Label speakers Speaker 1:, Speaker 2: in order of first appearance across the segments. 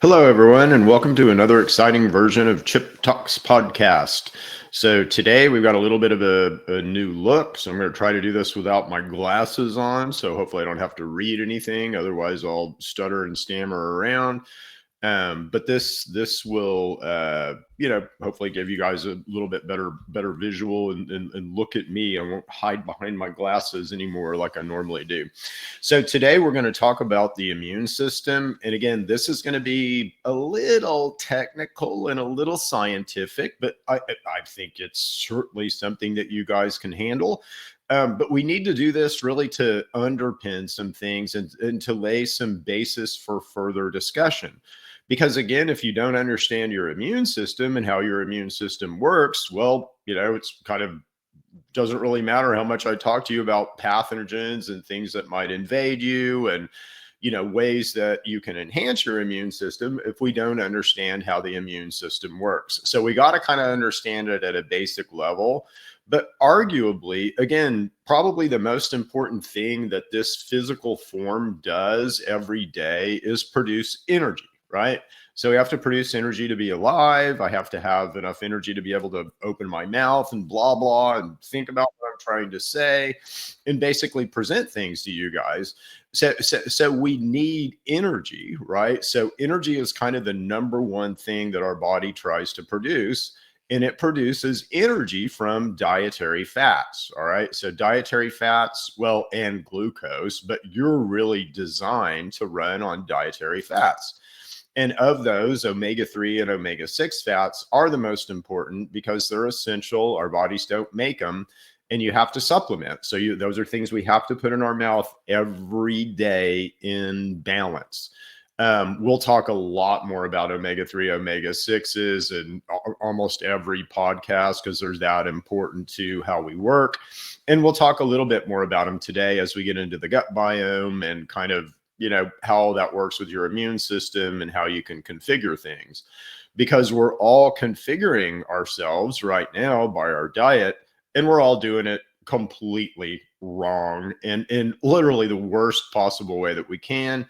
Speaker 1: Hello, everyone, and welcome to another exciting version of Chip Talks podcast. So today we've got a little bit of a new look. So I'm going to try to do this without my glasses on. So hopefully I don't have to read anything. Otherwise, I'll stutter and stammer around. But this will hopefully give you guys a little bit better visual and look at me. I won't hide behind my glasses anymore like I normally do. So today we're going to talk about the immune system. And again, this is going to be a little technical and a little scientific, but I think it's certainly something that you guys can handle. But we need to do this really to underpin some things and to lay some basis for further discussion. Because again, if you don't understand your immune system and how your immune system works, well, it's kind of doesn't really matter how much I talk to you about pathogens and things that might invade you and ways that you can enhance your immune system if we don't understand how the immune system works. So we got to kind of understand it at a basic level. But arguably, again, probably the most important thing that this physical form does every day is produce energy, right? So we have to produce energy to be alive. I have to have enough energy to be able to open my mouth and blah, blah, and think about what I'm trying to say and basically present things to you guys. So we need energy, right? So energy is kind of the number one thing that our body tries to produce. And it produces energy from dietary fats. All right. So dietary fats, well, and glucose, but you're really designed to run on dietary fats. And of those, omega-3 and omega-6 fats are the most important because they're essential. Our bodies don't make them, and you have to supplement. So those are things we have to put in our mouth every day in balance. We'll talk a lot more about omega-3, omega-6s in almost every podcast because they're that important to how we work. And we'll talk a little bit more about them today as we get into the gut biome and kind of how that works with your immune system and how you can configure things, because we're all configuring ourselves right now by our diet, and we're all doing it completely wrong and in literally the worst possible way that we can.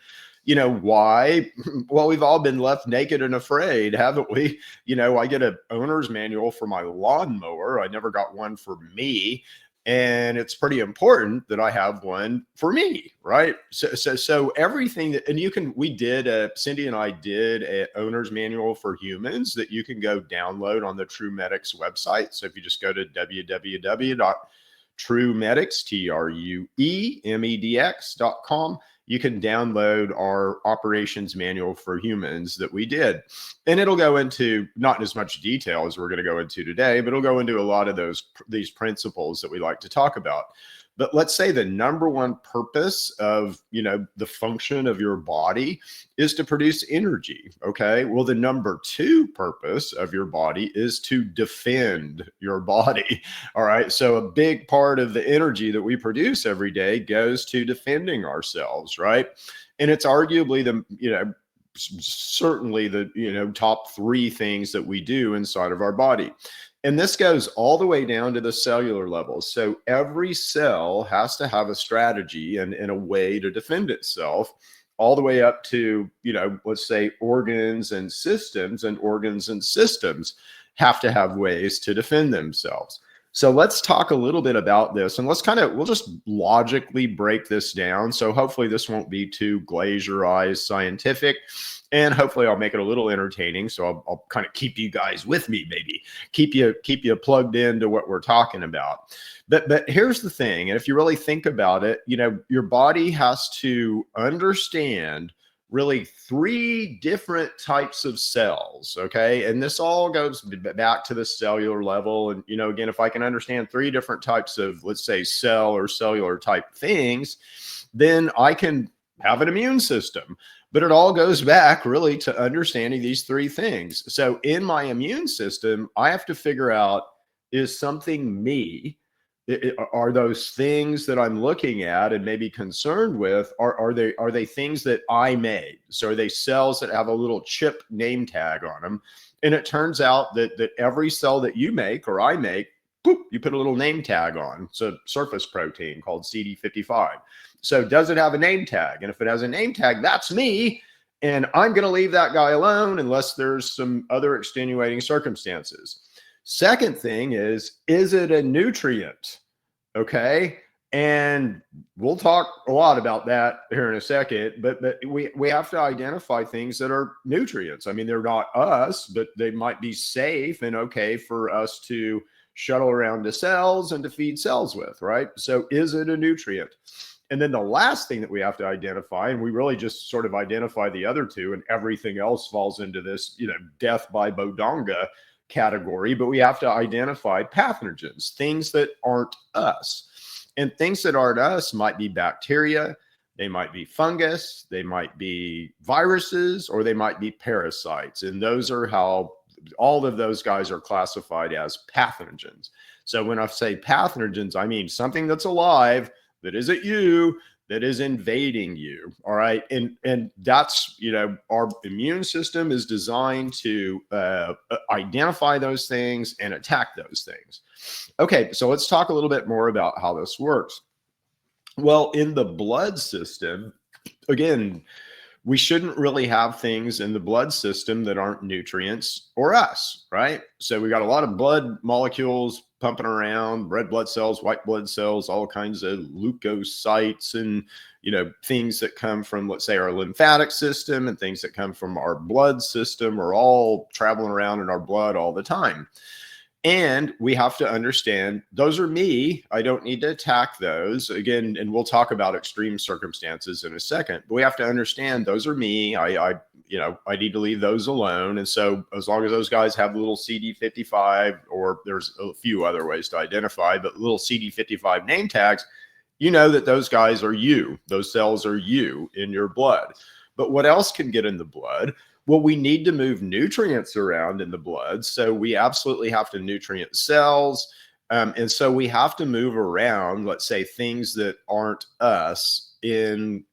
Speaker 1: Why? Well, we've all been left naked and afraid, haven't we? I get an owner's manual for my lawnmower. I never got one for me. And it's pretty important that I have one for me, right? So everything that, and Cindy and I did an owner's manual for humans that you can go download on the TrueMedics website. So if you just go to www.truemedics.com, you can download our operations manual for humans that we did. And it'll go into not as much detail as we're going to go into today, but it'll go into a lot of these principles that we like to talk about. But let's say the number one purpose of, the function of your body is to produce energy. Okay. Well, the number two purpose of your body is to defend your body. All right. So a big part of the energy that we produce every day goes to defending ourselves. Right. And it's arguably certainly the top three things that we do inside of our body. And this goes all the way down to the cellular level. So every cell has to have a strategy and a way to defend itself, all the way up to, let's say organs and systems have to have ways to defend themselves. So let's talk a little bit about this, and we'll just logically break this down. So hopefully this won't be too glaze-your-eyes scientific, and hopefully I'll make it a little entertaining. So I'll kind of keep you guys with me, maybe keep you plugged into what we're talking about. But here's the thing, and if you really think about it, your body has to understand really three different types of cells. Okay. And this all goes back to the cellular level. And, again, if I can understand three different types of, let's say, cell or cellular type things, then I can have an immune system. But it all goes back really to understanding these three things. So in my immune system, I have to figure out, is something me? Are those things that I'm looking at and maybe concerned with, are they things that I made? So are they cells that have a little chip name tag on them? And it turns out that every cell that you make or I make, boop, you put a little name tag on. It's a surface protein called CD55. So does it have a name tag? And if it has a name tag, that's me. And I'm going to leave that guy alone unless there's some other extenuating circumstances. Second thing is it a nutrient? Okay. And we'll talk a lot about that here in a second, but we have to identify things that are nutrients. I mean, they're not us, but they might be safe and okay for us to shuttle around to cells and to feed cells with, right? So is it a nutrient? And then the last thing that we have to identify, and we really just sort of identify the other two, and everything else falls into this, death by bodonga category, but we have to identify pathogens, things that aren't us. And things that aren't us might be bacteria, they might be fungus, they might be viruses, or they might be parasites. And those are how all of those guys are classified as pathogens. So when I say pathogens, I mean something that's alive that isn't you, that is invading you. All right. And that's, our immune system is designed to identify those things and attack those things. Okay. So let's talk a little bit more about how this works. Well, in the blood system, again, we shouldn't really have things in the blood system that aren't nutrients or us, right? So we got a lot of blood molecules pumping around, red blood cells, white blood cells, all kinds of leukocytes and, things that come from, let's say, our lymphatic system and things that come from our blood system are all traveling around in our blood all the time. And we have to understand those are me. I don't need to attack those again. And we'll talk about extreme circumstances in a second, but we have to understand those are me. I need to leave those alone. And so as long as those guys have little CD55, or there's a few other ways to identify, but little CD55 name tags, that those guys are you, those cells are you in your blood. But what else can get in the blood? Well, we need to move nutrients around in the blood. So we absolutely have to nutrient cells. And so we have to move around, let's say, things that aren't us in,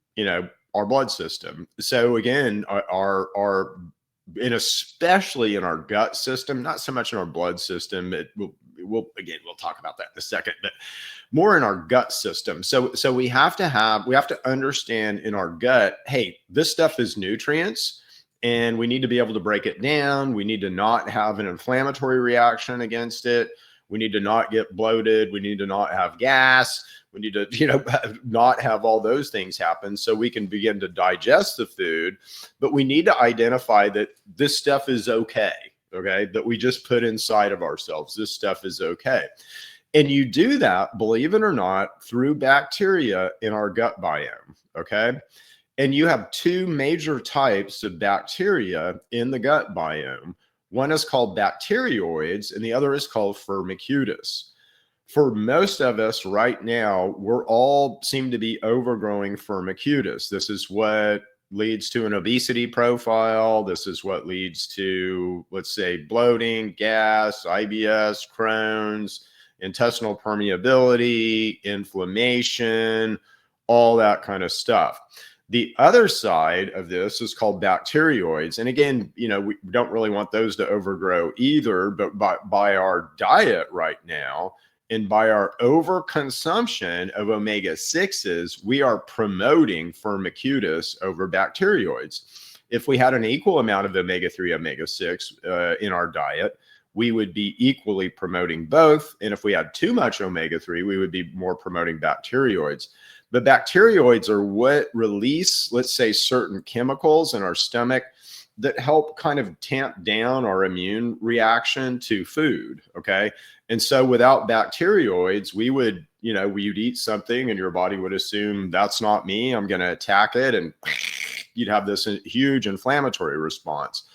Speaker 1: our blood system. So again, and especially in our gut system, not so much in our blood system. We'll talk about that in a second, but more in our gut system. So we have to understand in our gut, hey, this stuff is nutrients. And we need to be able to break it down. We need to not have an inflammatory reaction against it. We need to not get bloated. We need to not have gas. We need to, not have all those things happen so we can begin to digest the food. But we need to identify that this stuff is okay, that we just put inside of ourselves. This stuff is okay. And you do that, believe it or not, through bacteria in our gut biome, okay? And you have two major types of bacteria in the gut biome. One is called bacteroids, and the other is called firmicutes. For most of us right now, we're all seem to be overgrowing firmicutes. This is what leads to an obesity profile. This is what leads to, let's say, bloating, gas, IBS, Crohn's, intestinal permeability, inflammation, all that kind of stuff. The other side of this is called bacteroids. And again, we don't really want those to overgrow either, but by our diet right now and by our overconsumption of omega-6s, we are promoting firmicutes over bacteroids. If we had an equal amount of omega-3, omega-6 in our diet, we would be equally promoting both. And if we had too much omega-3, we would be more promoting bacteroids. The bacteroids are what release, let's say, certain chemicals in our stomach that help kind of tamp down our immune reaction to food, okay? And so without bacteroids, we would, you'd eat something and your body would assume that's not me, I'm going to attack it, and you'd have this huge inflammatory response.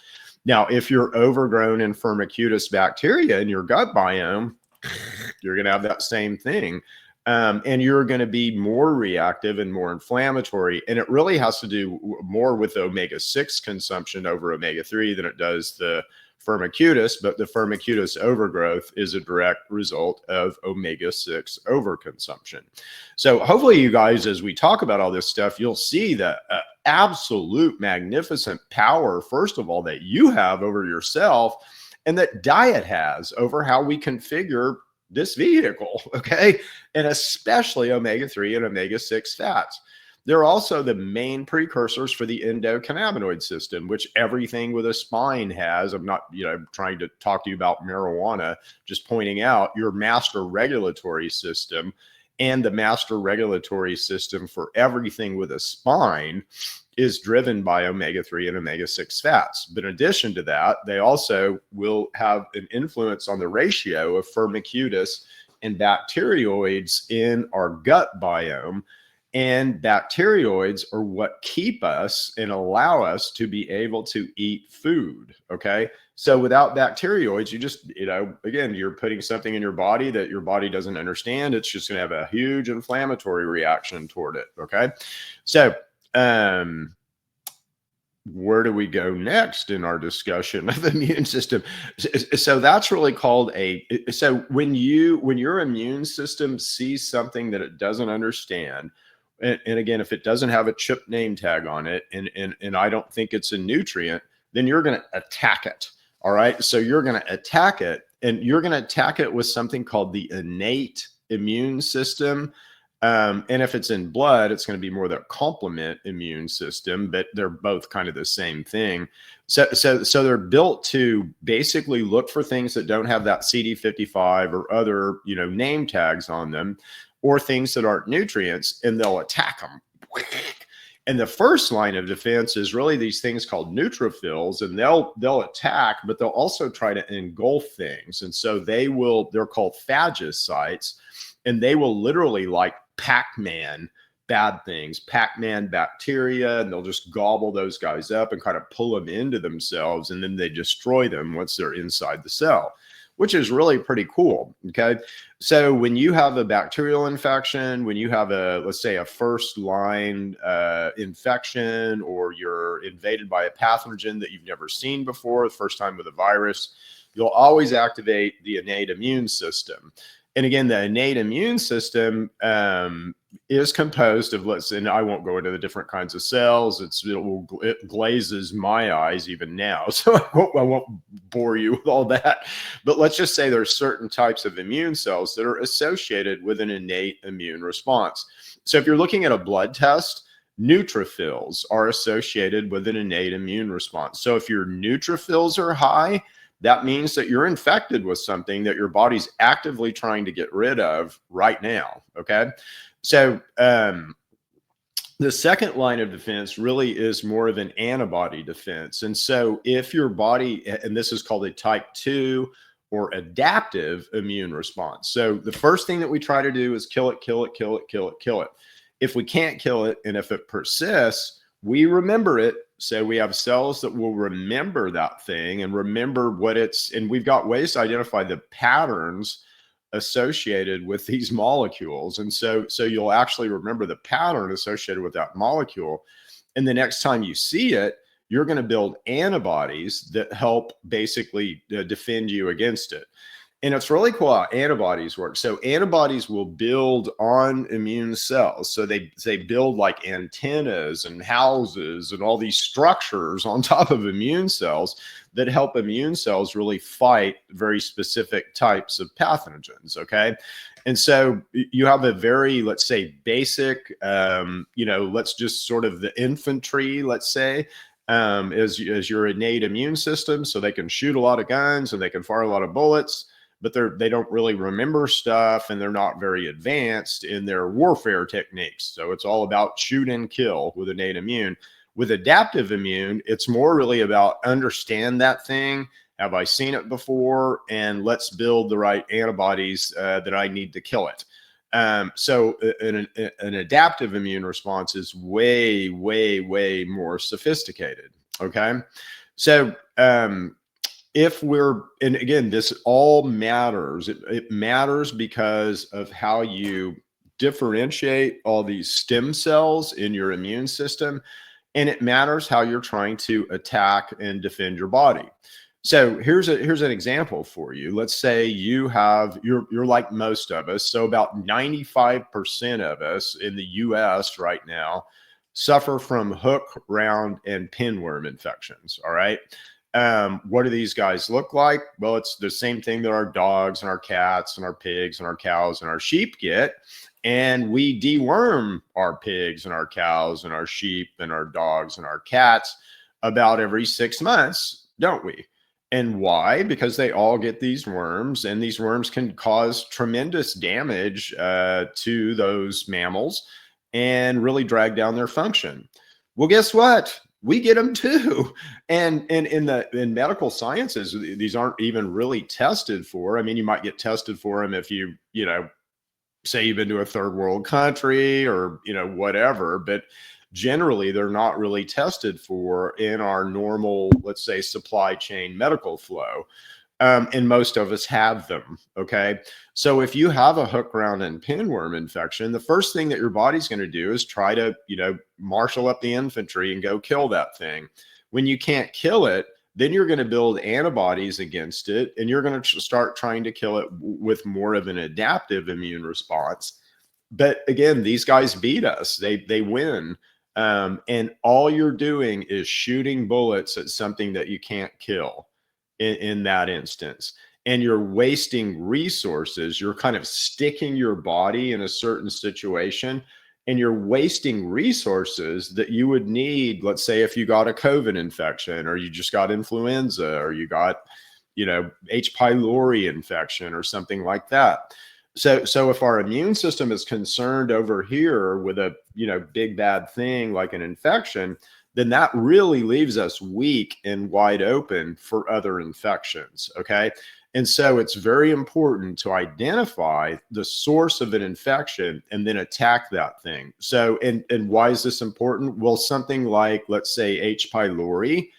Speaker 1: Now, if you're overgrown in firmicutes bacteria in your gut biome, you're going to have that same thing. And you're going to be more reactive and more inflammatory. And it really has to do more with omega-6 consumption over omega-3 than it does the firmicutes. But the firmicutes overgrowth is a direct result of omega-6 overconsumption. So hopefully you guys, as we talk about all this stuff, you'll see the absolute magnificent power, first of all, that you have over yourself and that diet has over how we configure this vehicle, okay? And especially omega-3 and omega-6 fats. they're also the main precursors for the endocannabinoid system, which everything with a spine has. I'm not, trying to talk to you about marijuana, just pointing out your master regulatory system and the master regulatory system for everything with a spine is driven by omega-3 and omega-6 fats. But in addition to that, they also will have an influence on the ratio of firmicutes and bacteroids in our gut biome. And bacteroids are what keep us and allow us to be able to eat food. Okay. So without bacteroids, you just, again, you're putting something in your body that your body doesn't understand. It's just going to have a huge inflammatory reaction toward it. Okay. So, where do we go next in our discussion of the immune system? So that's really called so when your immune system sees something that it doesn't understand, and again, if it doesn't have a chip name tag on it, and I don't think it's a nutrient, then you're going to attack it. All right. So you're going to attack it, and you're going to attack it with something called the innate immune system. And if it's in blood, it's going to be more the complement immune system, but they're both kind of the same thing. So they're built to basically look for things that don't have that CD55 or other, name tags on them, or things that aren't nutrients, and they'll attack them. And the first line of defense is really these things called neutrophils, and they'll attack, but they'll also try to engulf things. And so they're called phagocytes, and they will literally, like Pac-Man, bad things, Pac-Man bacteria, and they'll just gobble those guys up and kind of pull them into themselves, and then they destroy them once they're inside the cell, which is really pretty cool. Okay. So when you have a bacterial infection, when you have let's say a first line infection, or you're invaded by a pathogen that you've never seen before, the first time with a virus, you'll always activate the innate immune system. And again, the innate immune system is composed of, and I won't go into the different kinds of cells. It glazes my eyes even now, so I won't bore you with all that. But let's just say there's certain types of immune cells that are associated with an innate immune response. So if you're looking at a blood test, neutrophils are associated with an innate immune response. So if your neutrophils are high, that means that you're infected with something that your body's actively trying to get rid of right now. Okay. So the second line of defense really is more of an antibody defense. And so if your body, and this is called a type 2 or adaptive immune response. So the first thing that we try to do is kill it, kill it, kill it, kill it, kill it. If we can't kill it, and if it persists, we remember it. So we have cells that will remember that thing and remember and we've got ways to identify the patterns associated with these molecules. And so you'll actually remember the pattern associated with that molecule. And the next time you see it, you're going to build antibodies that help basically defend you against it. And it's really cool how antibodies work. So antibodies will build on immune cells. So they build like antennas and houses and all these structures on top of immune cells that help immune cells really fight very specific types of pathogens. Okay. And so you have a very, let's say, basic, let's just sort of the infantry, let's say, is your innate immune system. So they can shoot a lot of guns and they can fire a lot of bullets, but they don't really remember stuff, and they're not very advanced in their warfare techniques. So it's all about shoot and kill with innate immune. With adaptive immune, it's more really about understand that thing. Have I seen it before? And let's build the right antibodies that I need to kill it. So an adaptive immune response is way, way, way more sophisticated. Okay. So, and again, this all matters. It matters because of how you differentiate all these stem cells in your immune system. And it matters how you're trying to attack and defend your body. So here's an example for you. Let's say you're like most of us. So about 95% of us in the US right now suffer from hook, round, and pinworm infections. All right. What do these guys look like? Well, it's the same thing that our dogs and our cats and our pigs and our cows and our sheep get. And we deworm our pigs and our cows and our sheep and our dogs and our cats about every 6 months, don't we? And why? Because they all get these worms, and these worms can cause tremendous damage to those mammals and really drag down their function. Well, guess what? We get them too. And in medical sciences, these aren't even really tested for. I mean, you might get tested for them if you know, say you've been to a third world country or, you know, whatever, but generally they're not really tested for in our normal, let's say, supply chain medical flow. And most of us have them. Okay. So if you have a hookworm and pinworm infection, the first thing that your body's going to do is try to, you know, marshal up the infantry and go kill that thing. When you can't kill it, then you're going to build antibodies against it, and you're going to start trying to kill it with more of an adaptive immune response. But again, these guys beat us. They win. And all you're doing is shooting bullets at something that you can't kill in that instance. And you're wasting resources. You're kind of sticking your body in a certain situation, and you're wasting resources that you would need. Let's say if you got a COVID infection, or you just got influenza, or you got, you know, H. pylori infection or something like that. So if our immune system is concerned over here with a, you know, big bad thing like an infection, then that really leaves us weak and wide open for other infections. Okay. And so it's very important to identify the source of an infection and then attack that thing. So, and why is this important? Well, something like, let's say, H. pylori,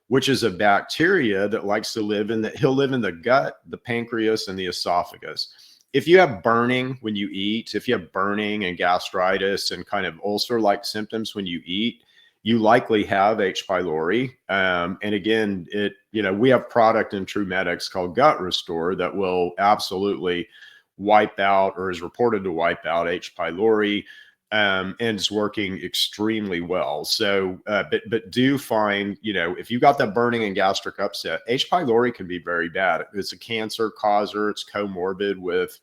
Speaker 1: which is a bacteria that likes to live in he'll live in the gut, the pancreas, and the esophagus. If you have burning when you eat, if you have burning and gastritis and kind of ulcer-like symptoms when you eat, you likely have H. pylori. And again, you know, we have product in TrueMedics called Gut Restore that will absolutely wipe out, or is reported to wipe out, H. pylori, and it's working extremely well. So, but do find, you know, if you got that burning and gastric upset, H. pylori can be very bad. It's a cancer causer. It's comorbid with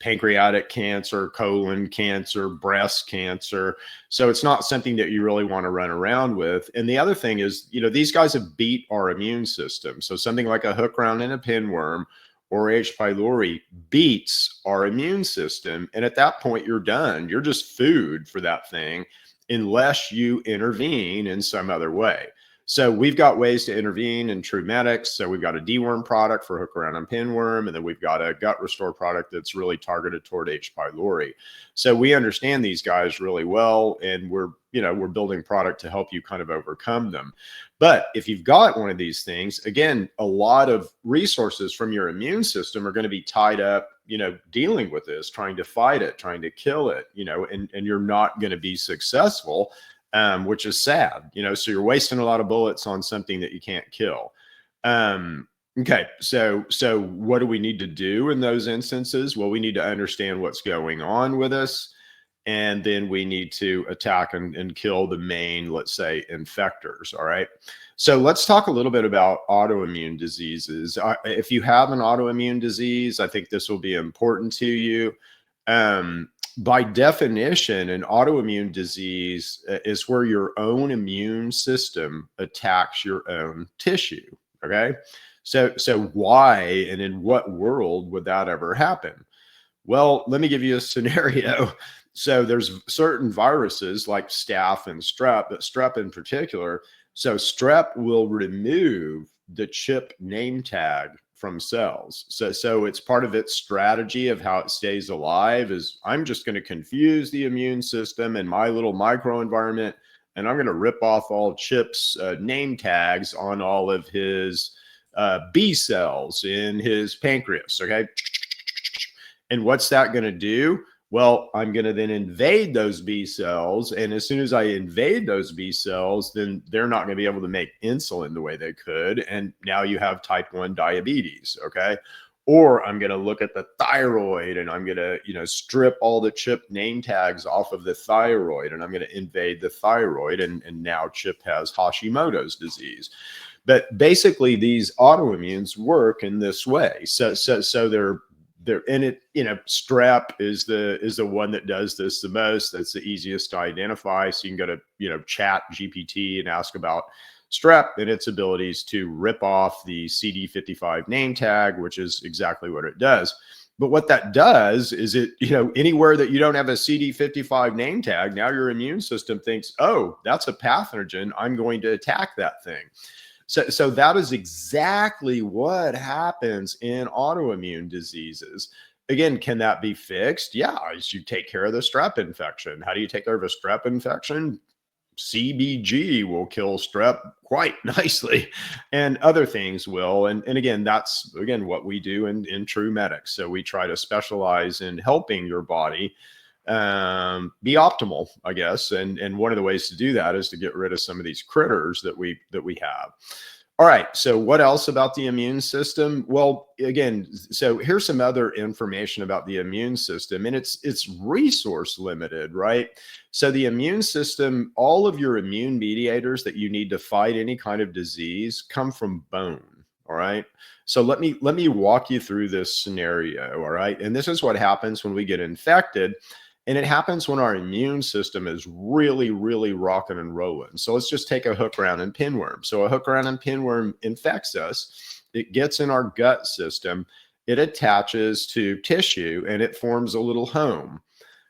Speaker 1: pancreatic cancer, colon cancer, breast cancer. So it's not something that you really want to run around with. And the other thing is, you know, these guys have beat our immune system. So something like a hookworm and a pinworm or H. pylori beats our immune system. And at that point, you're done. You're just food for that thing unless you intervene in some other way. So we've got ways to intervene in TrueMedics. So we've got a deworm product for hookworm and pinworm, and then we've got a gut restore product that's really targeted toward H. pylori. So we understand these guys really well, and we're building product to help you kind of overcome them. But if you've got one of these things, again, a lot of resources from your immune system are going to be tied up, you know, dealing with this, trying to fight it, trying to kill it, you know, and you're not going to be successful. Which is sad, you know, so you're wasting a lot of bullets on something that you can't kill. Okay, so what do we need to do in those instances? Well, we need to understand what's going on with us, and then we need to attack and kill the main, let's say, infectors. All right, so let's talk a little bit about autoimmune diseases. If you have an autoimmune disease, I think this will be important to you. By definition, an autoimmune disease is where your own immune system attacks your own tissue. Okay. So why and in what world would that ever happen? Well, let me give you a scenario. So there's certain viruses like staph and strep, but strep in particular. So strep will remove the chip name tag from cells. So it's part of its strategy of how it stays alive is I'm just going to confuse the immune system in my little microenvironment, and I'm going to rip off all Chip's name tags on all of his B cells in his pancreas. Okay. And what's that going to do? Well, I'm going to then invade those B cells. And as soon as I invade those B cells, then they're not going to be able to make insulin the way they could. And now you have type 1 diabetes. Okay. Or I'm going to look at the thyroid and I'm going to, you know, strip all the Chip name tags off of the thyroid, and I'm going to invade the thyroid. And now Chip has Hashimoto's disease. But basically these autoimmunes work in this way. So there, and it, strep is the one that does this the most. That's the easiest to identify. So you can go to, chat GPT and ask about strep and its abilities to rip off the CD55 name tag, which is exactly what it does. But what that does is it, anywhere that you don't have a CD55 name tag, now your immune system thinks, oh, that's a pathogen, I'm going to attack that thing. So that is exactly what happens in autoimmune diseases. Again, can that be fixed? Yeah, as you take care of the strep infection. How do you take care of a strep infection? CBG will kill strep quite nicely, and other things will. And again, that's again what we do in True Medics. So we try to specialize in helping your body be optimal, I guess. And one of the ways to do that is to get rid of some of these critters that we have. All right. So what else about the immune system? Well, again, so here's some other information about the immune system, and it's resource limited, right? So the immune system, all of your immune mediators that you need to fight any kind of disease come from bone. All right. So let me walk you through this scenario. All right. And this is what happens when we get infected. And it happens when our immune system is really, really rocking and rolling. So let's just take a hookworm and pinworm. So a hookworm and pinworm infects us. It gets in our gut system. It attaches to tissue and it forms a little home.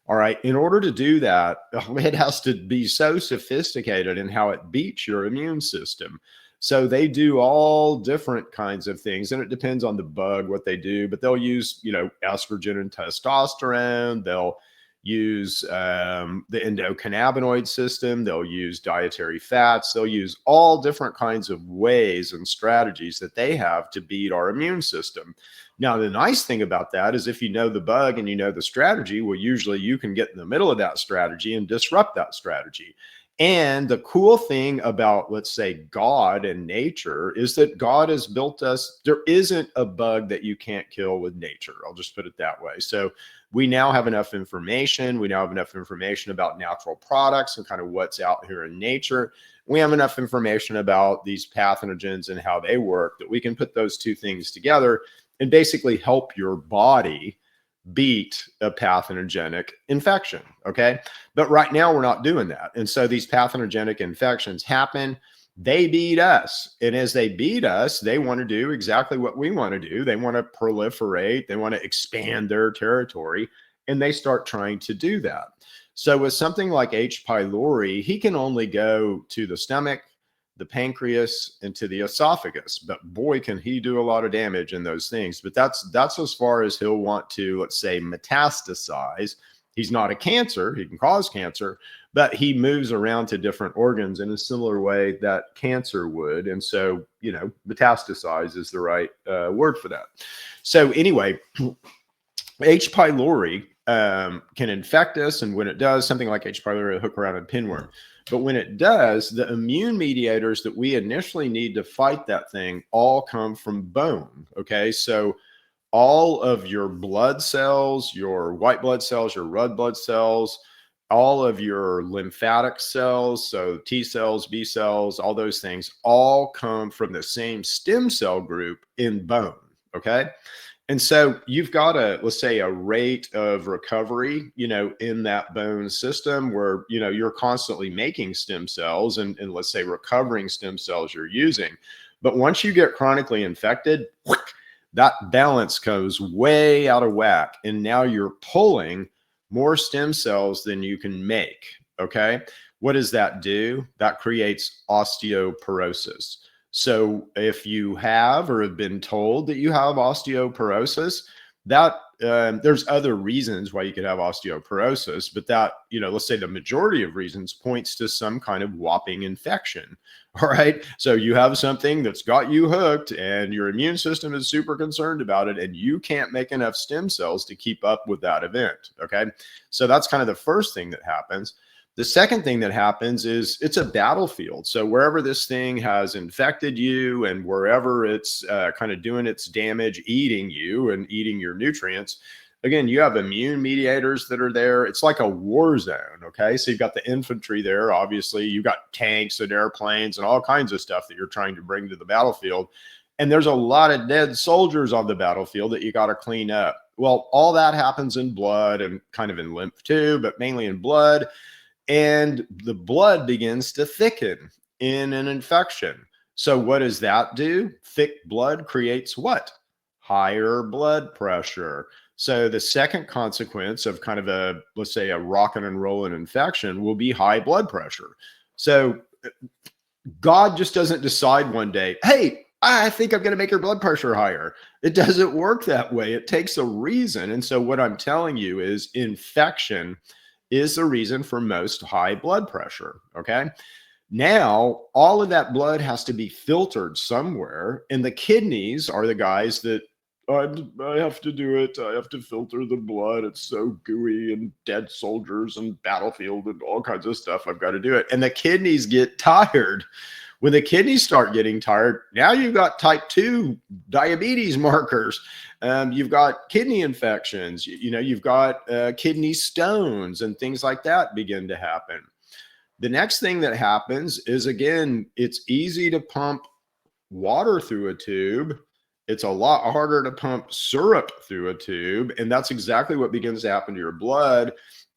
Speaker 1: All right. In order to do that, it has to be so sophisticated in how it beats your immune system. So they do all different kinds of things, and it depends on the bug what they do. But they'll use, estrogen and testosterone. They'll use the endocannabinoid system. They'll use dietary fats. They'll use all different kinds of ways and strategies that they have to beat our immune system. Now, the nice thing about that is if you know the bug and you know the strategy, well, usually you can get in the middle of that strategy and disrupt that strategy. And the cool thing about, let's say, God and nature is that God has built us. There isn't a bug that you can't kill with nature. I'll just put it that way. So we now have enough information. We now have enough information about natural products and kind of what's out here in nature. We have enough information about these pathogens and how they work that we can put those two things together and basically help your body beat a pathogenic infection. Okay. But right now we're not doing that. And so these pathogenic infections happen. They beat us. And as they beat us, they want to do exactly what we want to do. They want to proliferate. They want to expand their territory. And they start trying to do that. So with something like H. pylori, he can only go to the stomach, the pancreas, and to the esophagus. But boy, can he do a lot of damage in those things. But that's as far as he'll want to, let's say, metastasize. He's not a cancer. He can cause cancer, but he moves around to different organs in a similar way that cancer would. And so, metastasize is the right word for that. So anyway, H. pylori can infect us. And when it does, something like H. pylori will hook around a pinworm. But when it does, the immune mediators that we initially need to fight that thing all come from bone. Okay. So all of your blood cells, your white blood cells, your red blood cells, all of your lymphatic cells, so T cells, B cells, all those things all come from the same stem cell group in bone. Okay. And so you've got let's say a rate of recovery, in that bone system where, you're constantly making stem cells and let's say recovering stem cells you're using. But once you get chronically infected, that balance goes way out of whack. And now you're pulling more stem cells than you can make. Okay. What does that do? That creates osteoporosis. So if you have or have been told that you have osteoporosis, that there's other reasons why you could have osteoporosis, but that, let's say the majority of reasons points to some kind of whopping infection. All right. So you have something that's got you hooked and your immune system is super concerned about it, and you can't make enough stem cells to keep up with that event. Okay. So that's kind of the first thing that happens. The second thing that happens is it's a battlefield. So wherever this thing has infected you and wherever it's kind of doing its damage, eating you and eating your nutrients, again, you have immune mediators that are there. It's like a war zone. Okay. So you've got the infantry there. Obviously, you've got tanks and airplanes and all kinds of stuff that you're trying to bring to the battlefield. And there's a lot of dead soldiers on the battlefield that you got to clean up. Well, all that happens in blood and kind of in lymph too, but mainly in blood. And the blood begins to thicken in an infection. So what does that do? Thick blood creates what? Higher blood pressure. So the second consequence of kind of a, let's say, a rockin' and rollin' infection will be high blood pressure. So God just doesn't decide one day, hey, I think I'm going to make your blood pressure higher. It doesn't work that way. It takes a reason. And so what I'm telling you is infection is the reason for most high blood pressure. Okay. Now, all of that blood has to be filtered somewhere, and the kidneys are the guys that I have to do it. I have to filter the blood. It's so gooey and dead soldiers and battlefield and all kinds of stuff. I've got to do it. And the kidneys get tired. When the kidneys start getting tired, now you've got type 2 diabetes markers. You've got kidney infections. You've got kidney stones and things like that begin to happen. The next thing that happens is, again, it's easy to pump water through a tube. It's a lot harder to pump syrup through a tube. And that's exactly what begins to happen to your blood.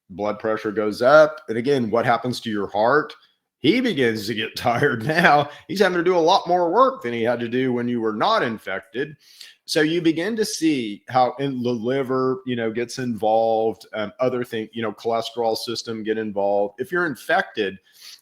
Speaker 1: Blood pressure goes up. And again, what happens to your heart? He begins to get tired now. He's having to do a lot more work than he had to do when you were not infected. So you begin to see how in the liver, gets involved, other things, cholesterol system get involved. If you're infected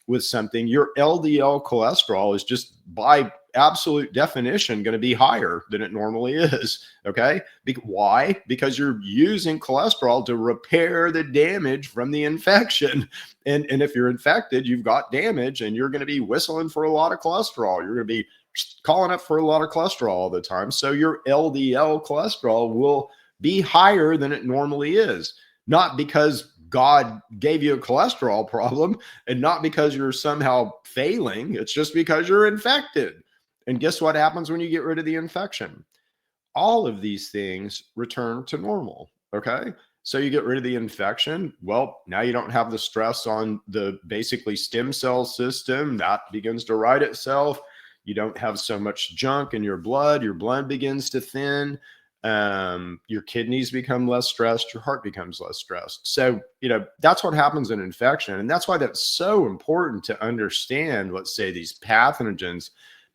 Speaker 1: with something, your LDL cholesterol is just by absolute definition going to be higher than it normally is. Okay. Why? Because you're using cholesterol to repair the damage from the infection. And if you're infected, you've got damage and you're going to be whistling for a lot of cholesterol. You're going to be calling up for a lot of cholesterol all the time. So your LDL cholesterol will be higher than it normally is, not because God gave you a cholesterol problem and not because you're somehow failing. It's just because you're infected. And guess what happens when you get rid of the infection? All of these things return to normal. Okay. So you get rid of the infection. Well, now you don't have the stress on the basically stem cell system that begins to right itself. You don't have so much junk in your blood. Your blood begins to thin. Your kidneys become less stressed. Your heart becomes less stressed. So, that's what happens in infection. And that's why that's so important to understand, let's say, these pathogens,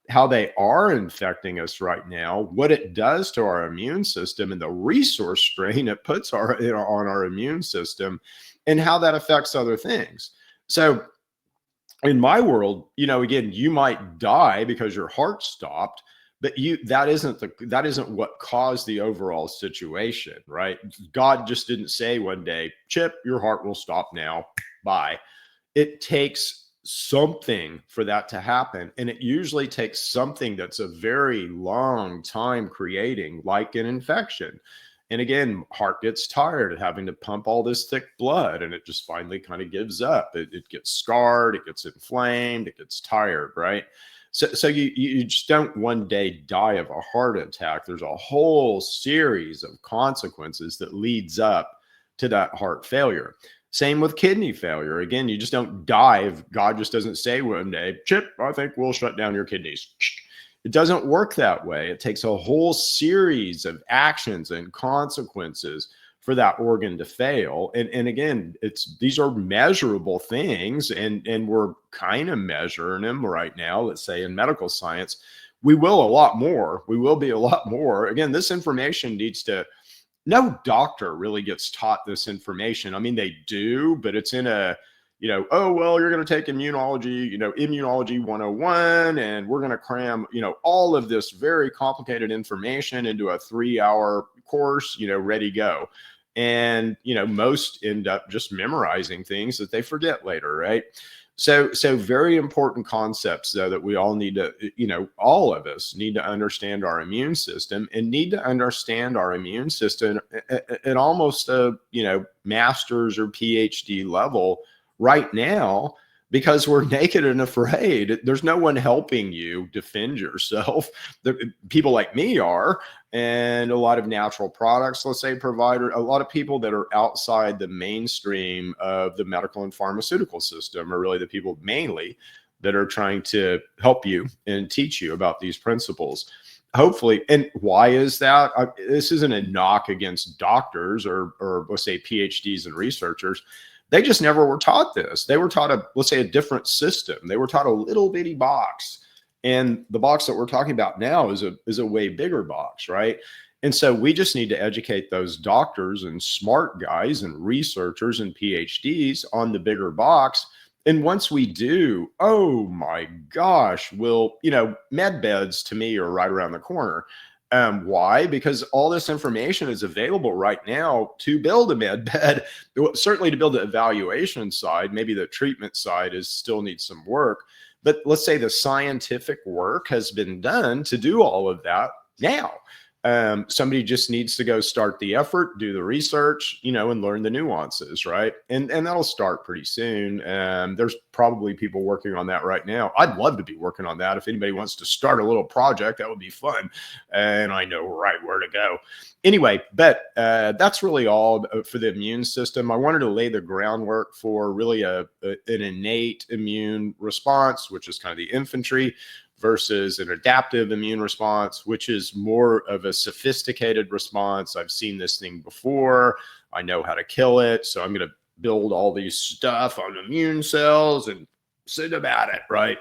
Speaker 1: how they are infecting us right now, what it does to our immune system and the resource strain it puts on our immune system, and how that affects other things. So in my world, again, you might die because your heart stopped, but that isn't what caused the overall situation, right? God just didn't say one day, Chip, your heart will stop now. Bye. It takes something for that to happen. And it usually takes something that's a very long time creating, like an infection. And again, heart gets tired of having to pump all this thick blood, and it just finally kind of gives up. It gets scarred, it gets inflamed, it gets tired, right? So you just don't one day die of a heart attack. There's a whole series of consequences that leads up to that heart failure. Same with kidney failure. Again, you just don't die if God just doesn't say one day, Chip, I think we'll shut down your kidneys. It doesn't work that way. It takes a whole series of actions and consequences for that organ to fail. And again, these are measurable things, and we're kind of measuring them right now. Let's say in medical science, we will a lot more. We will be a lot more. Again, this information needs to, no doctor really gets taught this information. I mean, they do, but it's in a, oh, well, you're going to take immunology, immunology 101, and we're going to cram, all of this very complicated information into a 3-hour course, ready, go. And, most end up just memorizing things that they forget later, right? So very important concepts, though, that we all need to, all of us need to understand our immune system, and need to understand our immune system at almost a, master's or PhD level right now, because we're naked and afraid. There's no one helping you defend yourself. People like me are, and a lot of natural products, let's say, provider, a lot of people that are outside the mainstream of the medical and pharmaceutical system are really the people mainly that are trying to help you and teach you about these principles. Hopefully, and why is that? This isn't a knock against doctors or let's say PhDs and researchers. They just never were taught this. They were taught let's say a different system. They were taught a little bitty box. And the box that we're talking about now is a way bigger box, right? And so we just need to educate those doctors and smart guys and researchers and PhDs on the bigger box. And once we do, oh my gosh, med beds to me are right around the corner. Why? Because all this information is available right now to build a med bed. Certainly to build the evaluation side, maybe the treatment side still needs some work. But let's say the scientific work has been done to do all of that now. Somebody just needs to go start the effort, do the research, and learn the nuances, right? And that'll start pretty soon. There's probably people working on that right now. I'd love to be working on that. If anybody wants to start a little project, that would be fun. And I know right where to go. Anyway, but that's really all for the immune system. I wanted to lay the groundwork for really an innate immune response, which is kind of the infantry, versus an adaptive immune response, which is more of a sophisticated response. I've seen this thing before. I know how to kill it. So I'm going to build all these stuff on immune cells and sit about it, right?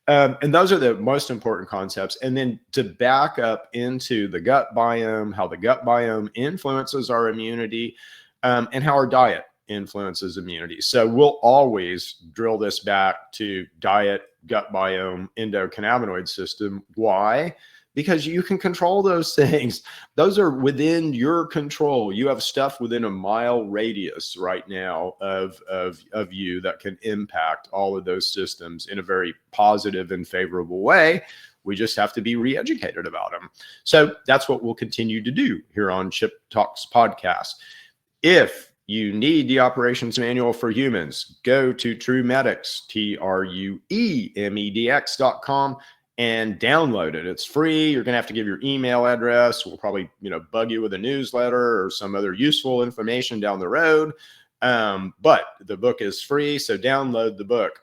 Speaker 1: And those are the most important concepts. And then to back up into the gut biome, how the gut biome influences our immunity, and how our diet influences immunity. So we'll always drill this back to diet, gut biome, endocannabinoid system. Why? Because you can control those things. Those are within your control. You have stuff within a mile radius right now of you that can impact all of those systems in a very positive and favorable way. We just have to be re-educated about them. So that's what we'll continue to do here on Chip Talks Podcast. If you need the operations manual for humans, go to TrueMedX, TRUEMEDX.com, and download it. It's free. You're going to have to give your email address. We'll probably, bug you with a newsletter or some other useful information down the road. But the book is free, so download the book.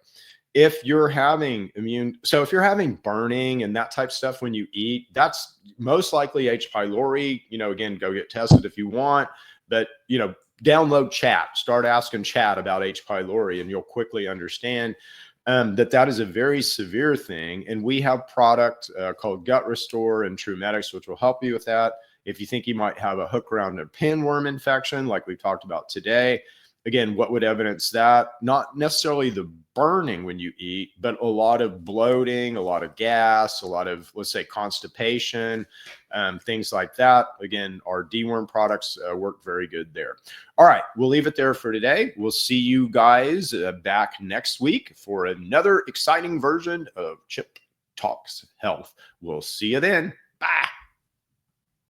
Speaker 1: If you're having if you're having burning and that type of stuff when you eat, that's most likely H. pylori. Again, go get tested if you want, but download chat, start asking chat about H. pylori, and you'll quickly understand that is a very severe thing. And we have product called Gut Restore and TrueMedX, which will help you with that. If you think you might have a hook around a pinworm infection, like we talked about today, again, what would evidence that? Not necessarily the burning when you eat, but a lot of bloating, a lot of gas, a lot of, let's say, constipation, things like that. Again, our deworm products work very good there. All right, we'll leave it there for today. We'll see you guys back next week for another exciting version of Chip Talks Health. We'll see you then.